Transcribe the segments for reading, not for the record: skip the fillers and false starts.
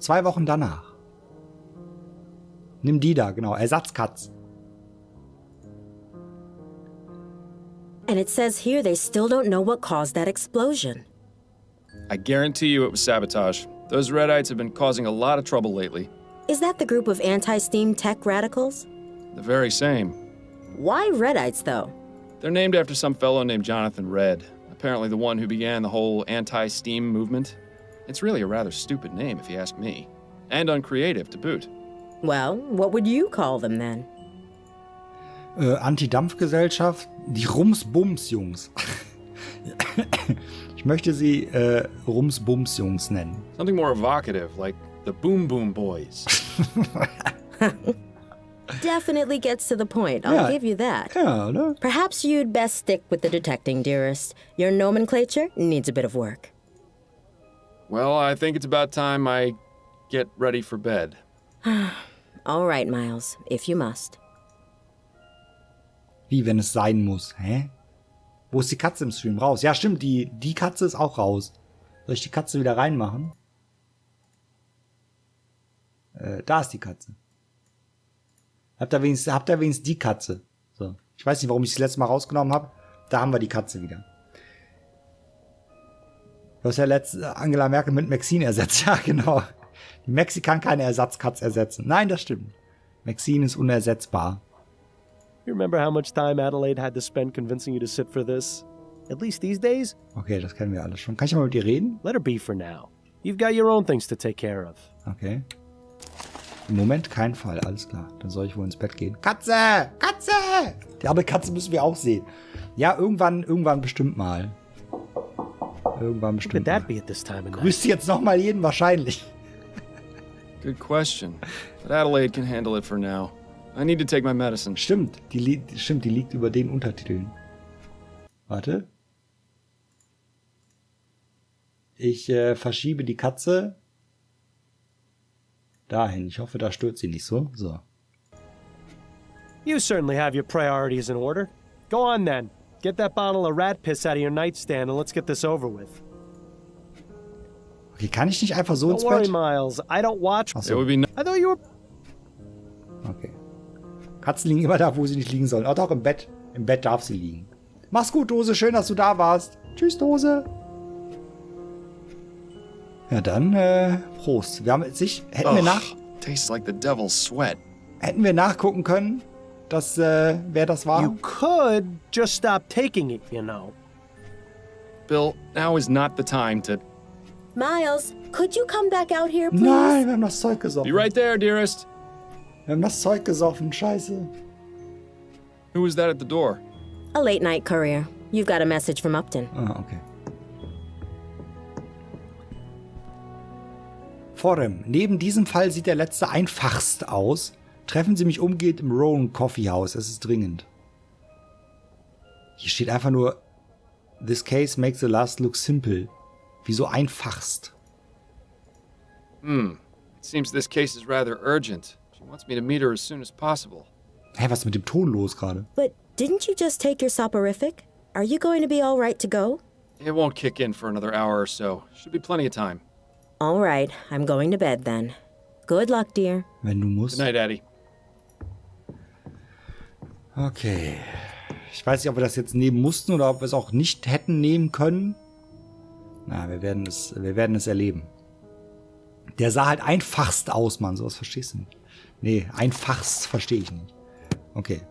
2 Wochen danach. Nimm die da, genau. Ersatzkatz. And it says here they still don't know what caused that explosion. I guarantee you it was sabotage. Those Redites have been causing a lot of trouble lately. Is that the group of anti-steam tech radicals? The very same. Why Redites, though? They're named after some fellow named Jonathan Red, apparently the one who began the whole anti-steam movement. It's really a rather stupid name, if you ask me. And uncreative, to boot. Well, what would you call them then? Anti-Dampfgesellschaft, die Rums-Bums-Jungs. Ich möchte sie Rums-Bums-Jungs nennen. Something more evocative, like the Boom Boom Boys. Definitely gets to the point, I'll give you that. Ja, ne? Perhaps you'd best stick with the detecting, dearest. Your nomenclature needs a bit of work. Well, I think it's about time I get ready for bed. All right, Miles, if you must. Wie, wenn es sein muss? Hä? Wo ist die Katze im Stream? Raus. Ja, stimmt, die Katze ist auch raus. Soll ich die Katze wieder reinmachen? Da ist die Katze. Habt ihr wenigstens die Katze? So. Ich weiß nicht, warum ich das letzte Mal rausgenommen habe. Da haben wir die Katze wieder. Du hast ja Angela Merkel mit Maxine ersetzt. Ja, genau. Die Maxi kann keine Ersatzkatze ersetzen. Nein, das stimmt. Maxine ist unersetzbar. You remember how much time Adelaide had to spend convincing you to sit for this? At least these days? Okay, das kennen wir alle schon. Kann ich mal mit dir reden? Let her be for now. You've got your own things to take care of. Okay. Im Moment kein Fall, alles klar. Dann soll ich wohl ins Bett gehen. Katze! Katze! Die arme Katze müssen wir auch sehen. Ja, irgendwann bestimmt mal. Irgendwann bestimmt mal. Grüßt jetzt nochmal jeden wahrscheinlich. Good question. But Adelaide can handle it for now. I need to take my medicine. Stimmt, die liegt über den Untertiteln. Warte. Ich verschiebe die Katze dahin. Ich hoffe, da stört sie nicht so. So. You certainly have your priorities in order. Go on then. Get that bottle of rat piss out of your nightstand and let's get this over with. Okay, kann ich nicht einfach so ins Don't worry, Bett? Miles. I don't watch. Ach so. I thought you were. Okay. Katzen liegen immer da, wo sie nicht liegen sollen. Auch im Bett. Im Bett darf sie liegen. Mach's gut, Dose. Schön, dass du da warst. Tschüss, Dose. Ja, dann, Prost. Wir haben Tastes like the devil's sweat. Hätten wir nachgucken können, dass, wer das war? You could just stop taking it, you know. Bill, now is not the time to... Miles, could you come back out here, please? Nein, wir haben das Zeug gesoffen. Be right there, dearest. Wir haben das Zeug gesoffen, scheiße. Who was that at the door? A late-night courier. You've got a message from Upton. Ah, okay. Fordham. Neben diesem Fall sieht der letzte einfachst aus. Treffen Sie mich umgehend im Rowan Coffee House. Es ist dringend. Hier steht einfach nur This case makes the last look simple. Wieso einfachst? It seems this case is rather urgent. She wants me to meet her as soon as possible. Hä, was ist mit dem Ton los gerade? But didn't you just take your soporific? Are you going to be all right to go? It won't kick in for another hour or so. Should be plenty of time. All right, I'm going to bed then. Good luck, dear. Wenn du musst. Good night, Daddy. Okay. Ich weiß nicht, ob wir das jetzt nehmen mussten oder ob wir es auch nicht hätten nehmen können. Na, wir werden es erleben. Der sah halt einfachst aus, Mann. Sowas verstehst du nicht. Nee, einfachst verstehe ich nicht. Okay.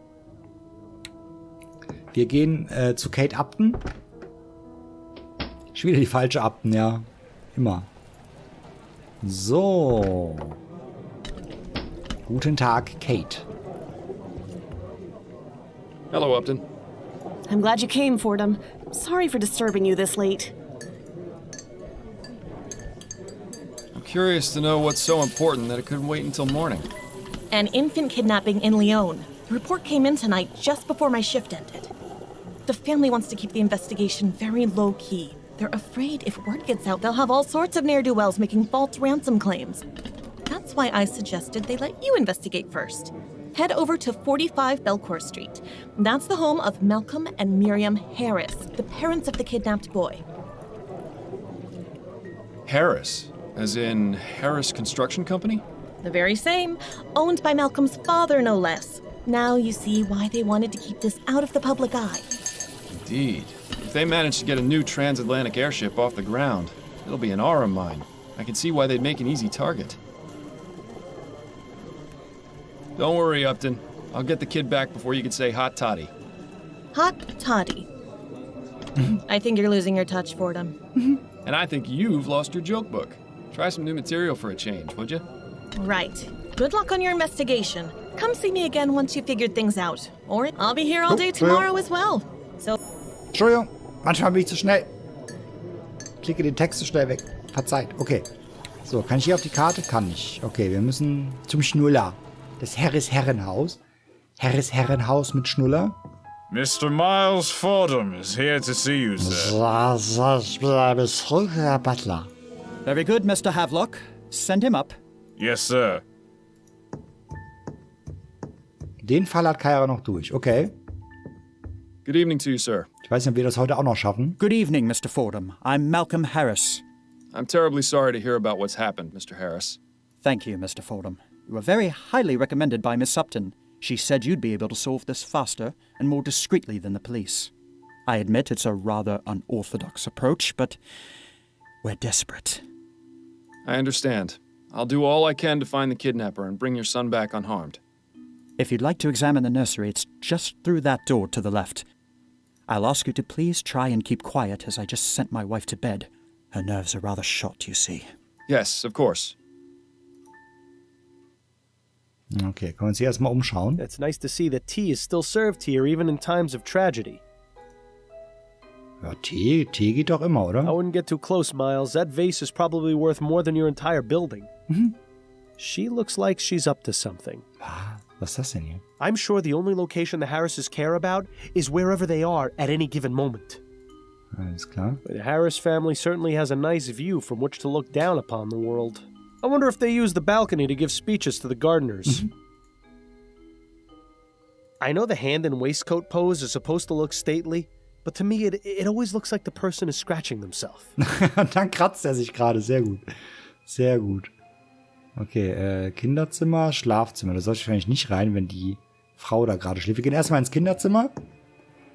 Wir gehen zu Kate Upton. Schon wieder die falsche Upton, ja. Immer. So. Guten Tag, Kate. Hello, Upton. I'm glad you came, Fordham. Sorry for disturbing you this late. I'm curious to know what's so important that it couldn't wait until morning. An infant kidnapping in Lyon. The report came in tonight just before my shift ended. The family wants to keep the investigation very low-key. They're afraid if word gets out, they'll have all sorts of ne'er-do-wells making false ransom claims. That's why I suggested they let you investigate first. Head over to 45 Belcourt Street. That's the home of Malcolm and Miriam Harris, the parents of the kidnapped boy. Harris? As in Harris Construction Company? The very same. Owned by Malcolm's father, no less. Now you see why they wanted to keep this out of the public eye. Indeed. If they manage to get a new transatlantic airship off the ground, it'll be an aura mine. I can see why they'd make an easy target. Don't worry, Upton. I'll get the kid back before you can say hot toddy. Hot toddy. I think you're losing your touch, Fordham. And I think you've lost your joke book. Try some new material for a change, would you? Right. Good luck on your investigation. Come see me again once you figured things out. Or I'll be here all day tomorrow as well. So. Entschuldigung, manchmal bin ich zu schnell. Klicke den Text zu schnell weg. Verzeiht. Okay. So, kann ich hier auf die Karte? Kann ich. Okay, wir müssen zum Schnuller. Das Harris Herrenhaus. Harris Herrenhaus mit Schnuller. Mr. Miles Fordham is here to see you, sir. Herr Butler. Very good, Mr. Havelock. Send him up. Yes, sir. Den Fall hat Kyra noch durch. Okay. Good evening to you, sir. Ich weiß nicht, ob wir das heute auch noch schaffen. Good evening, Mr. Fordham. I'm Malcolm Harris. I'm terribly sorry to hear about what's happened, Mr. Harris. Thank you, Mr. Fordham. You were very highly recommended by Miss Upton. She said you'd be able to solve this faster and more discreetly than the police. I admit it's a rather unorthodox approach, but we're desperate. I understand. I'll do all I can to find the kidnapper and bring your son back unharmed. If you'd like to examine the nursery, it's just through that door to the left. I'll ask you to please try and keep quiet as I just sent my wife to bed. Her nerves are rather shot, you see. Yes, of course. Okay, können wir uns hier erstmal umschauen. It's nice to see that tea is still served here even in times of tragedy. Ja, Tee geht doch immer, oder? I wouldn't get too close, Miles. That vase is probably worth more than your entire building. She looks like she's up to something. Was ist das denn hier? I'm sure the only location the Harrises care about is wherever they are at any given moment. Alles klar. But the Harris family certainly has a nice view from which to look down upon the world. I wonder if they use the balcony to give speeches to the gardeners. I know the hand and waistcoat pose is supposed to look stately, but to me it always looks like the person is scratching themselves. Und dann kratzt er sich gerade. Sehr gut. Sehr gut. Okay, Kinderzimmer, Schlafzimmer. Da sollte ich wahrscheinlich nicht rein, wenn die Frau da gerade schläft. Wir gehen erstmal ins Kinderzimmer.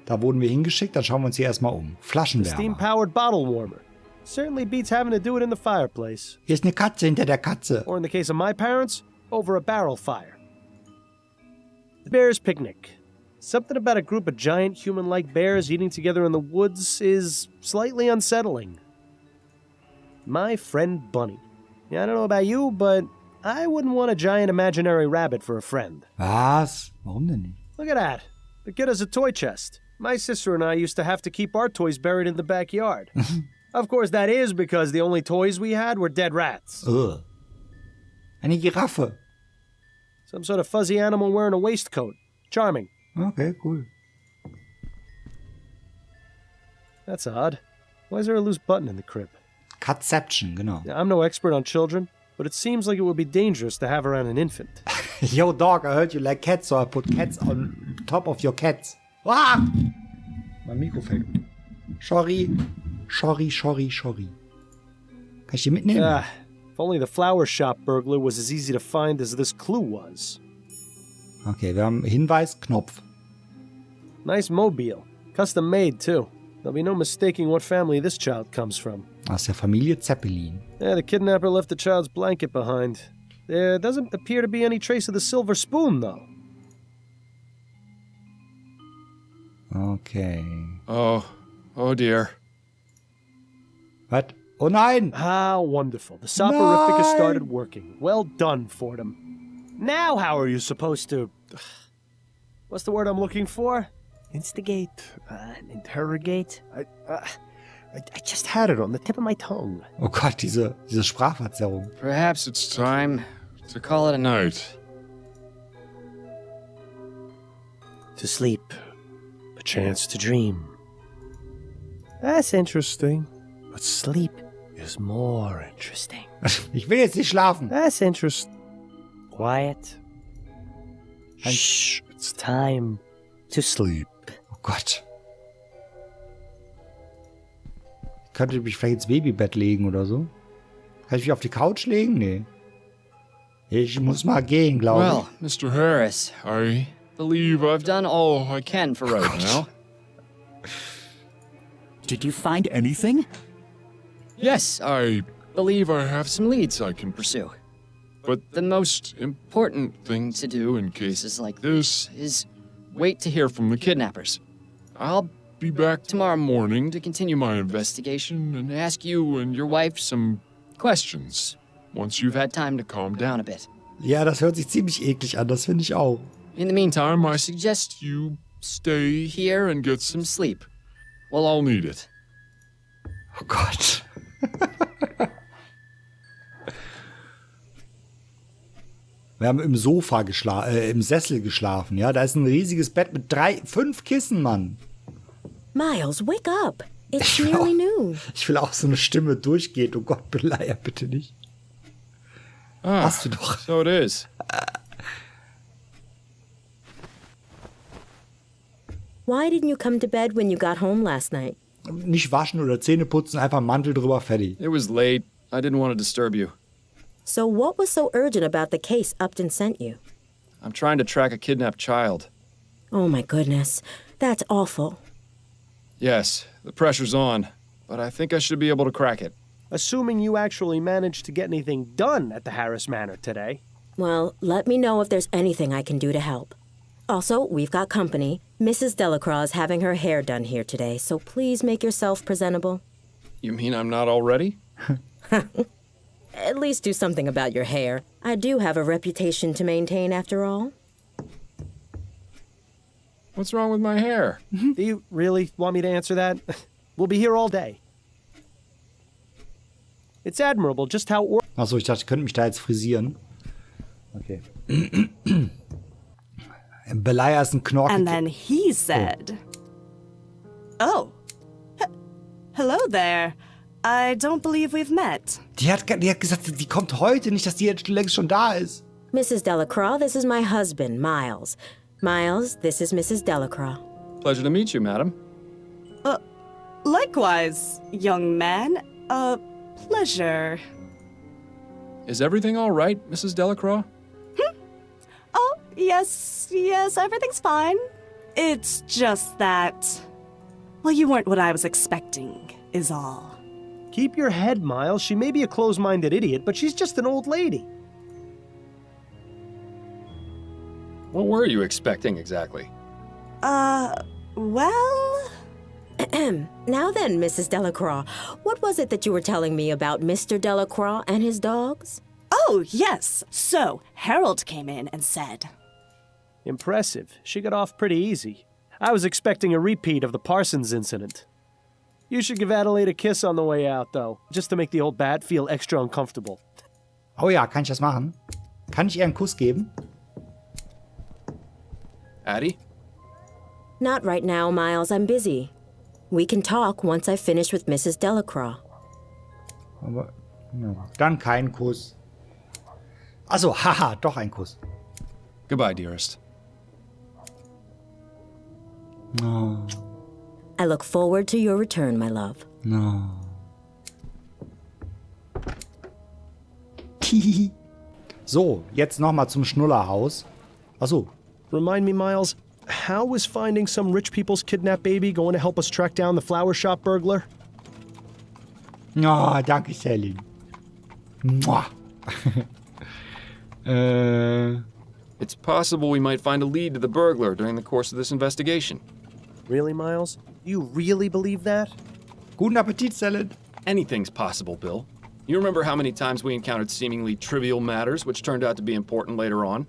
Da wurden wir hingeschickt. Dann schauen wir uns hier erstmal um. Flaschenwärmer. Steam-powered bottle warmer. Certainly beats having to do it in the fireplace. Hier ist eine Katze hinter der Katze. Or in the case of my parents, over a barrel fire. The Bears Picnic. Something about a group of giant human-like bears eating together in the woods is slightly unsettling. My friend Bunny. Yeah, I don't know about you, but I wouldn't want a giant imaginary rabbit for a friend. Was? Warum denn nicht? Look at that. The kid has a toy chest. My sister and I used to have to keep our toys buried in the backyard. Of course, that is because the only toys we had were dead rats. Ugh. Eine Giraffe. Some sort of fuzzy animal wearing a waistcoat. Charming. Okay, cool. That's odd. Why is there a loose button in the crib? Catception, genau. Now, I'm no expert on children, but it seems like it would be dangerous to have around an infant. Yo, dog, I heard you like cats, so I put cats on top of your cats. Ah! Mein Mikro fällt. Sorry. Kann ich die mitnehmen? If only the flower shop burglar was as easy to find as this clue was. Okay, wir haben Hinweis, Knopf. Nice mobile. Custom made, too. There'll be no mistaking what family this child comes from. Aus der Familie Zeppelin. Yeah, the kidnapper left the child's blanket behind. There doesn't appear to be any trace of the silver spoon, though. Okay. Oh dear. Was? Oh nein! Ah, wonderful. The soporific has started working. Well done, Fordham. Now how are you supposed to... What's the word I'm looking for? Instigate? Interrogate? I just had it on the tip of my tongue. Oh Gott, diese Sprachverzerrung. Perhaps it's time to call it a night. To sleep. A chance to dream. That's interesting. But sleep is more interesting. Ich will jetzt nicht schlafen. That's interesting. Quiet. Shh, it's time to sleep. Oh Gott. Ich könnte mich vielleicht ins Babybett legen oder so. Kann ich mich auf die Couch legen? Nee. Ich muss mal gehen, glaube ich. Well, Mr. Harris, I believe I've done all I can for right now. Did you find anything? Yes, I believe I have some leads I can pursue. But the most important thing to do in cases like this is wait to hear from the kidnappers. I'll be back tomorrow morning to continue my investigation and ask you and your wife some questions once you've had time to calm down a bit. Ja, das hört sich ziemlich eklig an, das finde ich auch. In the meantime, I suggest you stay here and get some sleep. We'll all need it. Oh Gott. Wir haben im Sofa im Sessel geschlafen, ja? Da ist ein riesiges Bett mit 5 Kissen, Mann. Miles, wake up. It's nearly noon. Ich will auch so eine Stimme durchgeht. Oh Gott, beleier bitte nicht. Hast du doch. So it is. Why didn't you come to bed when you got home last night? Nicht waschen oder Zähne putzen, einfach Mantel drüber, fertig. It was late. I didn't want to disturb you. So what was so urgent about the case Upton sent you? I'm trying to track a kidnapped child. Oh my goodness, that's awful. Yes, the pressure's on, but I think I should be able to crack it. Assuming you actually managed to get anything done at the Harris Manor today. Well, let me know if there's anything I can do to help. Also, we've got company. Mrs. Delacroix is having her hair done here today, so please make yourself presentable. You mean I'm not all ready? At least do something about your hair. I do have a reputation to maintain after all. What's wrong with my hair? Do you really want me to answer that? We'll be here all day. It's admirable just how... Achso, ich dachte, ich könnte mich da jetzt frisieren. Okay. Beleier ist ein Knorke. And then he said, Oh, hello there. I don't believe we've met. Die hat gesagt, die kommt heute, nicht, dass die jetzt längst schon da ist. Mrs. Delacroix, this is my husband, Miles. Miles, this is Mrs. Delacroix. Pleasure to meet you, madam. Likewise, young man. Pleasure. Is everything all right, Mrs. Delacroix? Oh, yes, everything's fine. It's just that... Well, you weren't what I was expecting, is all. Keep your head, Miles. She may be a close-minded idiot, but she's just an old lady. What were you expecting exactly? Well... Now then, Mrs. Delacroix, what was it that you were telling me about Mr. Delacroix and his dogs? Oh, yes. So, Harold came in and said... Impressive. She got off pretty easy. I was expecting a repeat of the Parsons incident. You should give Adelaide a kiss on the way out, though, just to make the old bat feel extra uncomfortable. Oh ja, kann ich das machen? Kann ich ihr einen Kuss geben? Addie? Not right now, Miles. I'm busy. We can talk once I finish with Mrs. Delacroix. Aber, ja, dann kein Kuss. Also, haha, doch ein Kuss. Goodbye, dearest. No. I look forward to your return, my love. No. So, jetzt nochmal zum Schnullerhaus. Achso. Remind me, Miles, how was finding some rich people's kidnapped baby going to help us track down the flower shop burglar? Oh, danke, Selin. Mwah. It's possible we might find a lead to the burglar during the course of this investigation. Really, Miles? You really believe that? Guten Appetit, Selin. Anything's possible, Bill. You remember how many times we encountered seemingly trivial matters which turned out to be important later on?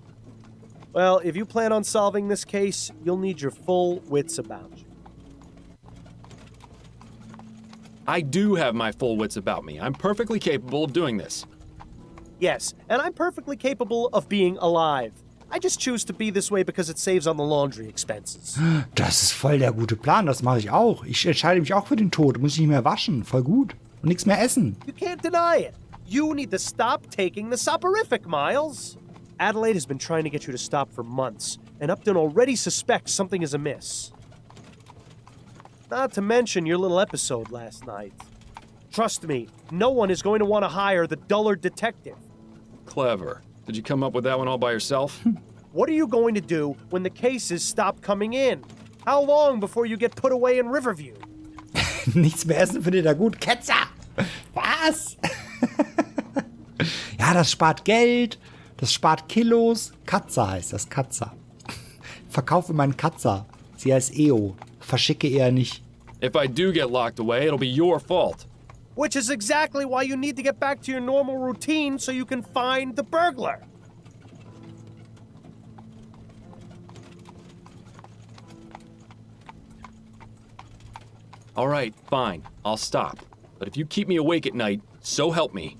Well, if you plan on solving this case, you'll need your full wits about you. I do have my full wits about me. I'm perfectly capable of doing this. Yes, and I'm perfectly capable of being alive. I just choose to be this way because it saves on the laundry expenses. Das ist voll der gute Plan, das mache ich auch. Ich entscheide mich auch für den Tod, muss ich nicht mehr waschen. Voll gut. Und nichts mehr essen. You can't deny it. You need to stop taking the soporific, Miles. Adelaide has been trying to get you to stop for months, and Upton already suspects something is amiss. Not to mention your little episode last night. Trust me, no one is going to want to hire the duller detective. Clever. Did you come up with that one all by yourself? What are you going to do when the cases stop coming in? How long before you get put away in Riverview? Nichts mehr essen findet er gut. Ketzer! Was? Ja, das spart Geld, das spart Kilos. Katzer heißt das, Katzer. Verkaufe meinen Katzer. Sie heißt EO. Verschicke eher nicht. If I do get locked away, it'll be your fault. Which is exactly why you need to get back to your normal routine so you can find the burglar. All right, fine. I'll stop. But if you keep me awake at night, so help me.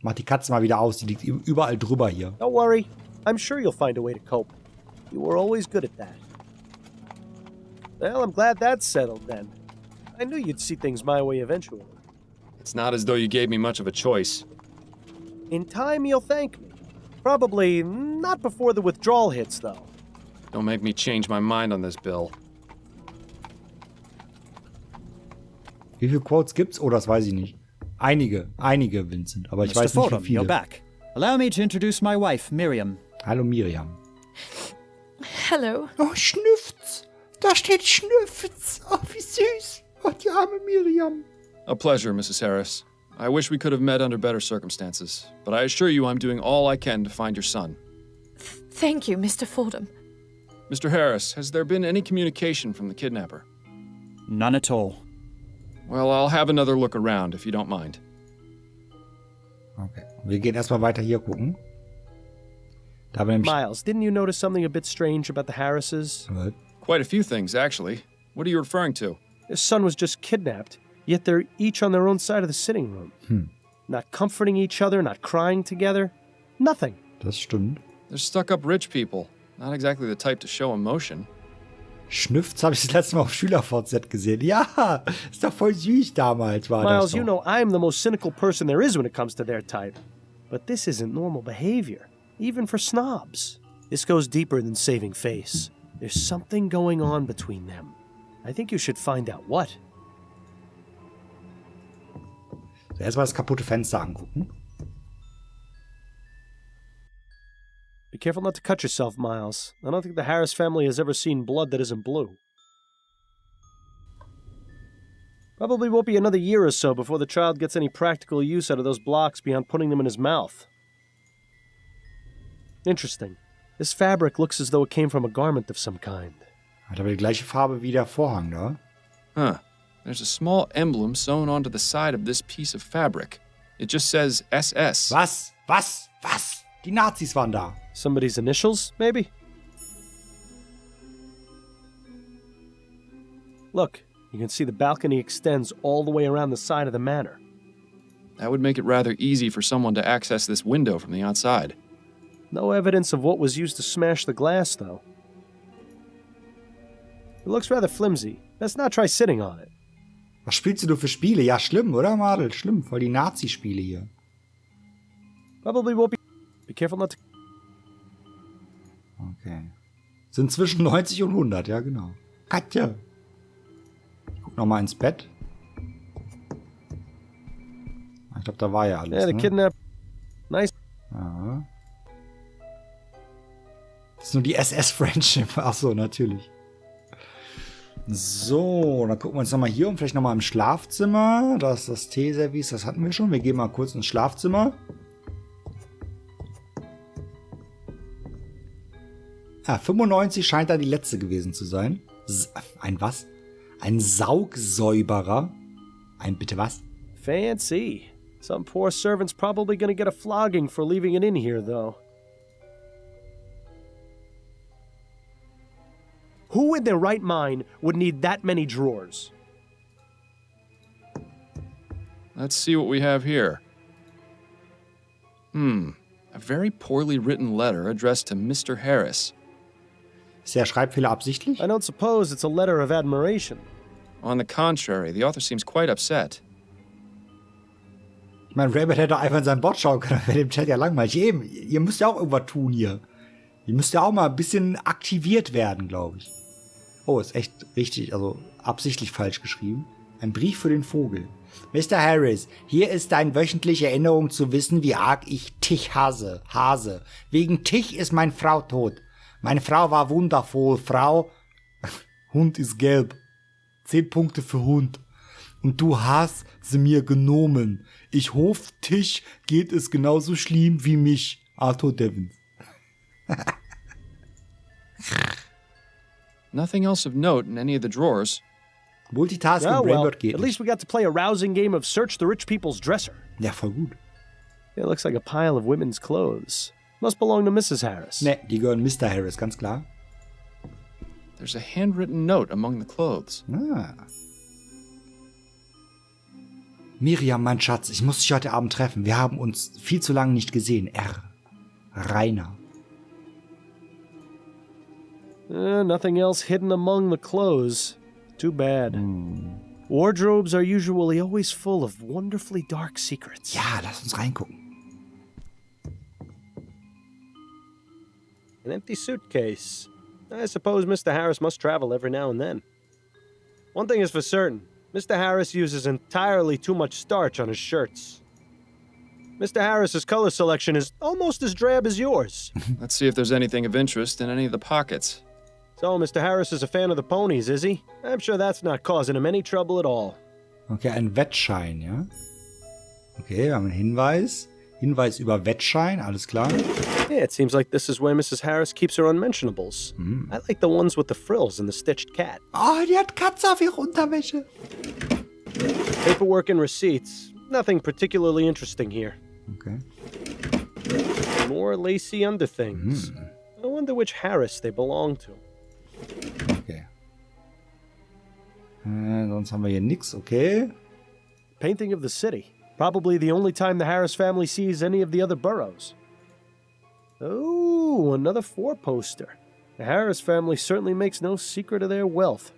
Mach die Katze mal wieder aus. Die liegt überall drüber hier. Don't worry. I'm sure you'll find a way to cope. You were always good at that. Well, I'm glad that's settled then. I knew you'd see things my way eventually. It's not as though you gave me much of a choice. In time, you'll thank me. Probably not before the withdrawal hits, though. Don't make me change my mind on this, Bill. Wie viele Quotes gibt's? Oh, das weiß ich nicht. Einige, Vincent. Aber ich Mr. weiß nicht, wie Fordham, viele. you're back. Allow me to introduce my wife, Miriam. Hallo Miriam. Hello. Oh, Schnüfts. Da steht Schnüfts. Oh, wie süß. Oh, die arme Miriam. A pleasure, Mrs. Harris. I wish we could have met under better circumstances, but I assure you I'm doing all I can to find your son. Thank you, Mr. Fordham. Mr. Harris, has there been any communication from the kidnapper? None at all. Well, I'll have another look around, if you don't mind. Okay. Wir gehen erstmal weiter hier gucken. Da haben wir nämlich... Miles, didn't you notice something a bit strange about the Harrises? What? Quite a few things, actually. What are you referring to? His son was just kidnapped, yet they're each on their own side of the sitting room. Not comforting each other, not crying together. Nothing. Das stimmt. They're stuck-up rich people. Not exactly the type to show emotion. Schnüfts habe ich das letzte Mal auf SchülerVZ gesehen. Ja, ist doch voll süß damals, war Miles, das doch. you know I'm the most cynical person there is when it comes to their type. But this isn't normal behavior, even for snobs. This goes deeper than saving face. There's something going on between them. I think you should find out what. So, erstmal das kaputte Fenster angucken. Be careful not to cut yourself, Miles. I don't think the Harris family has ever seen blood that isn't blue. Probably won't be another year or so before the child gets any practical use out of those blocks beyond putting them in his mouth. Interesting. This fabric looks as though it came from a garment of some kind. Hat aber die gleiche Farbe wie der Vorhang da. Huh. There's a small emblem sewn onto the side of this piece of fabric. It just says SS. Was? Die Nazis waren da. Somebody's initials, maybe? Look, you can see the balcony extends all the way around the side of the manor. That would make it rather easy for someone to access this window from the outside. No evidence of what was used to smash the glass, though. It looks rather flimsy. Let's not try sitting on it. Was spielst du für Spiele? Ja, schlimm, oder, Madel? Schlimm, voll die Nazi-Spiele hier. Probably won't be... Be careful not to... Okay. Sind zwischen 90 und 100, ja, genau. Katja. Ich guck nochmal ins Bett. Ich glaube, da war ja alles, Yeah, the ne? kidnap... Nice. Ja. Das ist nur die SS-Friendship. Ach so, natürlich. So, dann gucken wir uns nochmal hier um. Vielleicht nochmal im Schlafzimmer. Da ist das Teeservice, das hatten wir schon. Wir gehen mal kurz ins Schlafzimmer. Ah, 95 scheint da die letzte gewesen zu sein. Ein was? Ein Saugsäuberer? Ein bitte was? Fancy. Some poor servant's probably gonna get a flogging for leaving it in here, though. Who in their right mind would need that many drawers? Let's see what we have here. A very poorly written letter addressed to Mr. Harris. Ist der Schreibfehler absichtlich? I don't suppose it's a letter of admiration. On the contrary, the author seems quite upset. Ich meine, Rainbird hätte einfach in seinen Bot schauen können, wäre dem Chat ja langweilig. Eben, ihr müsst ja auch irgendwas tun hier. Ihr müsst ja auch mal ein bisschen aktiviert werden, glaube ich. Oh, ist echt richtig, also absichtlich falsch geschrieben. Ein Brief für den Vogel. Mr. Harris, hier ist deine wöchentliche Erinnerung zu wissen, wie arg ich Tich hasse. Wegen Tich ist meine Frau tot. Meine Frau war wundervoll. Frau, Hund ist gelb. 10 Punkte für Hund. Und du hast sie mir genommen. Ich hoffe, Tich geht es genauso schlimm wie mich. Arthur Devins. Nothing else of note in any of the drawers. Multitasking Oh, well, Rainbird geht at least we got to play a rousing game of Search the Rich People's Dresser. Ja, voll gut. It looks like a pile of women's clothes. Must belong to Mrs. Harris. Ne, die gehören Mr. Harris, ganz klar. There's a handwritten note among the clothes. Ah. Miriam, mein Schatz, ich muss dich heute Abend treffen. Wir haben uns viel zu lange nicht gesehen. R. Rainer. Nothing else hidden among the clothes. Too bad. Wardrobes are usually always full of wonderfully dark secrets. Ja, lass uns reingucken. An empty suitcase. I suppose Mr. Harris must travel every now and then. One thing is for certain. Mr. Harris uses entirely too much starch on his shirts. Mr. Harris's color selection is almost as drab as yours. Let's see if there's anything of interest in any of the pockets. So, Mr. Harris is a fan of the ponies, is he? I'm sure that's not causing him any trouble at all. Okay, ein Wettschein, ja. Okay, wir haben einen Hinweis. Hinweis über Wettschein, alles klar. Yeah, it seems like this is where Mrs. Harris keeps her unmentionables. I like the ones with the frills and the stitched cat. Oh, die hat Katze auf ihrer Unterwäsche. Paperwork and receipts. Nothing particularly interesting here. Okay. More lacy underthings. I wonder which Harris they belong to. Okay. Sonst haben wir hier nix, okay. Painting of the city. Probably the only time the Harris family sees any of the other boroughs. Oh, another 4-poster. The Harris family certainly makes no secret of their wealth.